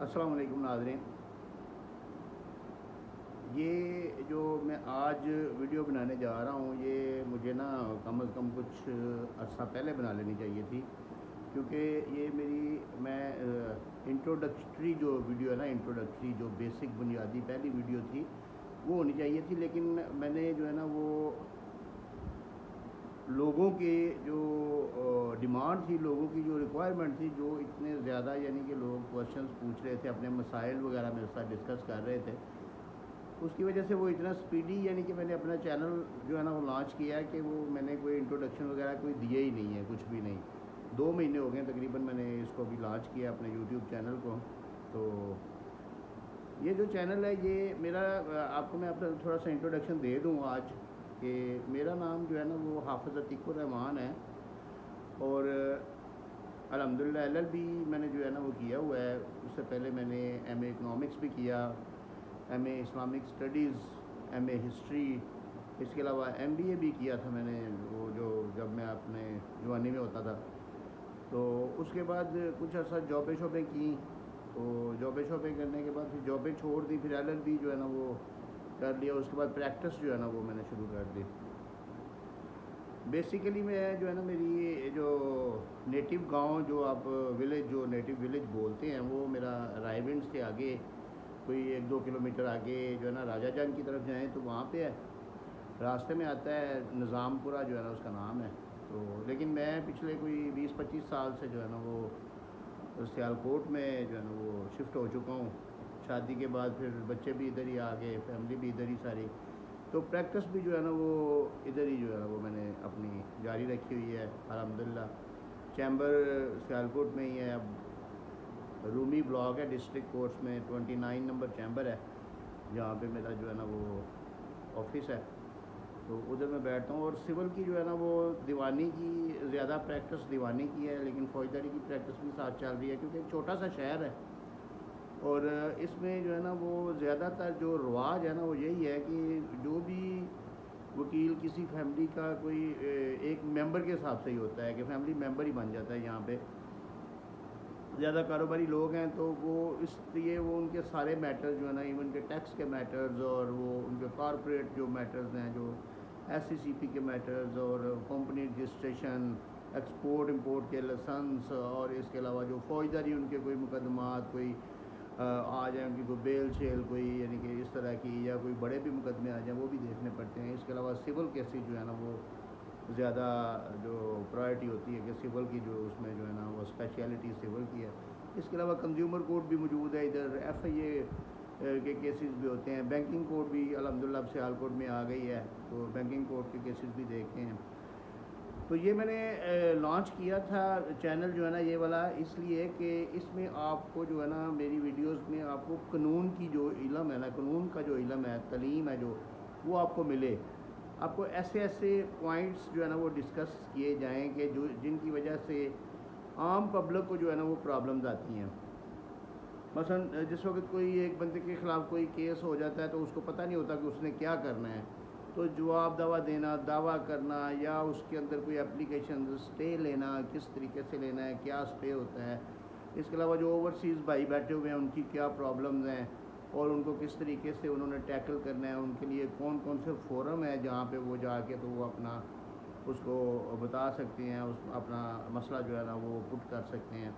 السلام علیکم ناظرین، یہ جو میں آج ویڈیو بنانے جا رہا ہوں یہ مجھے نا کم از کم کچھ عرصہ پہلے بنا لینی چاہیے تھی، کیونکہ یہ میں انٹروڈکٹری جو ویڈیو ہے نا، انٹروڈکٹری جو بیسک بنیادی پہلی ویڈیو تھی وہ ہونی چاہیے تھی، لیکن میں نے جو ہے نا وہ لوگوں کے جو ڈیمانڈ تھی، لوگوں کی جو ریکوائرمنٹ تھی، جو اتنے زیادہ یعنی کہ لوگ کوشچنس پوچھ رہے تھے، اپنے مسائل وغیرہ میرے ساتھ ڈسکس کر رہے تھے، اس کی وجہ سے وہ اتنا سپیڈی یعنی کہ میں نے اپنا چینل جو ہے نا وہ لانچ کیا ہے کہ وہ میں نے کوئی انٹروڈکشن وغیرہ کوئی دیا ہی نہیں ہے، کچھ بھی نہیں۔ 2 مہینے ہو گئے تقریباً میں نے اس کو بھی لانچ کیا اپنے یوٹیوب چینل کو۔ تو یہ جو چینل ہے یہ میرا، آپ کو میں اپنا تھوڑا سا انٹروڈکشن دے دوں آج، کہ میرا نام جو ہے نا وہ حافظ عتیق الرحمان ہے، اور الحمدللہ LLB میں نے جو ہے نا وہ کیا ہوا ہے۔ اس سے پہلے میں نے MA اکنامکس بھی کیا، MA Islamic studies, MA history, اس کے علاوہ MBA بھی کیا تھا میں نے، وہ جو جب میں اپنے جوانی میں ہوتا تھا۔ تو اس کے بعد کچھ عرصہ جابیں کیں، تو جابیں کرنے کے بعد پھر جابیں چھوڑ دی، پھر LLB جو ہے نا وہ کر لیا، اس کے بعد پریکٹس جو ہے نا وہ میں نے شروع کر دی۔ بیسیکلی میں جو ہے نا میری جو نیٹو گاؤں، جو آپ ولیج، جو نیٹو ولیج بولتے ہیں، وہ میرا رائے ونڈ سے آگے کوئی 1-2 کلومیٹر آگے جو ہے نا راجہ جان کی طرف جائیں تو وہاں پہ ہے، راستے میں آتا ہے، نظام پورہ جو ہے نا اس کا نام ہے۔ تو لیکن میں پچھلے کوئی 20-25 سال سے جو ہے نا وہ سیالکوٹ میں جو ہے نا وہ شفٹ ہو چکا ہوں۔ شادی کے بعد پھر بچے بھی ادھر ہی آ گئے، فیملی بھی ادھر ہی ساری، تو پریکٹس بھی جو ہے نا وہ ادھر ہی جو ہے نا وہ میں نے اپنی جاری رکھی ہوئی ہے الحمدللہ۔ چیمبر سیالکوٹ میں ہی ہے، اب رومی بلاک ہے ڈسٹرکٹ کورٹس میں، 29 نمبر چیمبر ہے جہاں پہ میرا جو ہے نا وہ آفس ہے، تو ادھر میں بیٹھتا ہوں۔ اور سول کی جو ہے نا وہ دیوانی کی زیادہ پریکٹس دیوانی کی ہے، لیکن فوجداری کی پریکٹس بھی ساتھ چل رہی ہے، کیونکہ ایک چھوٹا سا شہر ہے، اور اس میں جو ہے نا وہ زیادہ تر جو رواج ہے نا وہ یہی ہے کہ جو بھی وکیل کسی فیملی کا کوئی ایک ممبر کے حساب سے ہی ہوتا ہے، کہ فیملی ممبر ہی بن جاتا ہے یہاں پہ، زیادہ کاروباری لوگ ہیں تو وہ اس لیے وہ ان کے سارے میٹر جو ہے نا، ایون کے ٹیکس کے میٹرز، اور وہ ان کے کارپوریٹ جو میٹرز ہیں، جو SCCP کے میٹرز، اور کمپنی رجسٹریشن، ایکسپورٹ امپورٹ کے لائسنس، اور اس کے علاوہ جو فوجداری ان کے کوئی مقدمات، کوئی آ جائیں ان کی کوئی بیل شیل کوئی یعنی کہ اس طرح کی، یا کوئی بڑے بھی مقدمے آ جائیں وہ بھی دیکھنے پڑتے ہیں۔ اس کے علاوہ سول کیسز جو ہے نا وہ زیادہ جو پرائرٹی ہوتی ہے، کہ سول کی جو اس میں جو ہے نا وہ اسپیشلٹی سول کی ہے۔ اس کے علاوہ کنزیومر کورٹ بھی موجود ہے ادھر، FIA کے کیسز بھی ہوتے ہیں، بینکنگ کورٹ بھی الحمدللہ اب سیالکوٹ میں آ گئی ہے، تو بینکنگ کورٹ کے کیسز بھی دیکھتے ہیں۔ تو یہ میں نے لانچ کیا تھا چینل جو ہے نا یہ والا، اس لیے کہ اس میں آپ کو جو ہے نا میری ویڈیوز میں آپ کو قانون کی جو علم ہے نا، قانون کا جو علم ہے، تعلیم ہے جو، وہ آپ کو ملے۔ آپ کو ایسے پوائنٹس جو ہے نا وہ ڈسکس کیے جائیں کہ جن کی وجہ سے عام پبلک کو جو ہے نا وہ پرابلمز آتی ہیں۔ مثلا جس وقت کوئی ایک بندے کے خلاف کوئی کیس ہو جاتا ہے تو اس کو پتہ نہیں ہوتا کہ اس نے کیا کرنا ہے، تو جواب دعویٰ دینا، دعویٰ کرنا، یا اس کے اندر کوئی اپلیکیشن سٹے لینا، کس طریقے سے لینا ہے، کیا سٹے ہوتا ہے۔ اس کے علاوہ جو اوورسیز بھائی بیٹھے ہوئے ہیں ان کی کیا پرابلمز ہیں، اور ان کو کس طریقے سے انہوں نے ٹیکل کرنا ہے، ان کے لیے کون کون سے فورم ہے جہاں پہ وہ جا کے تو وہ اپنا اس کو بتا سکتے ہیں، اپنا مسئلہ جو ہے نا وہ پٹ کر سکتے ہیں۔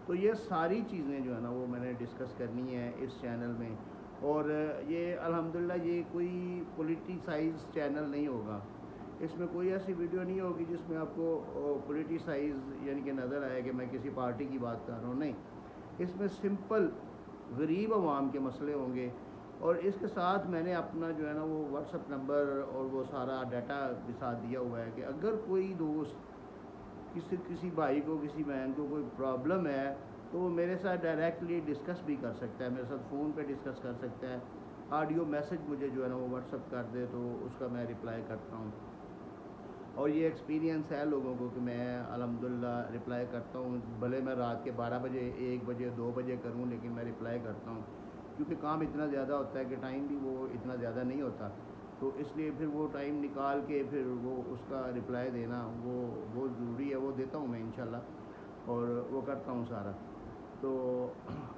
تو یہ ساری چیزیں جو ہے نا وہ میں نے ڈسکس کرنی ہے اس چینل میں، اور یہ الحمدللہ یہ کوئی پولیٹیسائز چینل نہیں ہوگا، اس میں کوئی ایسی ویڈیو نہیں ہوگی جس میں آپ کو پولیٹیسائز یعنی کہ نظر آئے کہ میں کسی پارٹی کی بات کر رہا ہوں، نہیں، اس میں سمپل غریب عوام کے مسئلے ہوں گے۔ اور اس کے ساتھ میں نے اپنا جو ہے نا وہ واٹس ایپ نمبر اور وہ سارا ڈیٹا بھی ساتھ دیا ہوا ہے، کہ اگر کوئی دوست کسی بھائی کو، کسی بہن کو کوئی پرابلم ہے تو وہ میرے ساتھ ڈائریکٹلی ڈسکس بھی کر سکتا ہے، میرے ساتھ فون پہ ڈسکس کر سکتا ہے، آڈیو میسج مجھے جو ہے نا وہ واٹس ایپ کر دے تو اس کا میں رپلائی کرتا ہوں۔ اور یہ ایکسپیرینس ہے لوگوں کو کہ میں الحمدللہ رپلائی کرتا ہوں، بھلے میں رات کے 12 بجے، 1 بجے، 2 بجے کروں، لیکن میں رپلائی کرتا ہوں، کیونکہ کام اتنا زیادہ ہوتا ہے کہ ٹائم بھی وہ اتنا زیادہ نہیں ہوتا، تو اس لیے پھر وہ ٹائم نکال کے پھر وہ اس کا رپلائی دینا وہ بہت ضروری ہے، وہ دیتا ہوں میں انشاءاللہ، اور وہ کرتا ہوں سارا۔ تو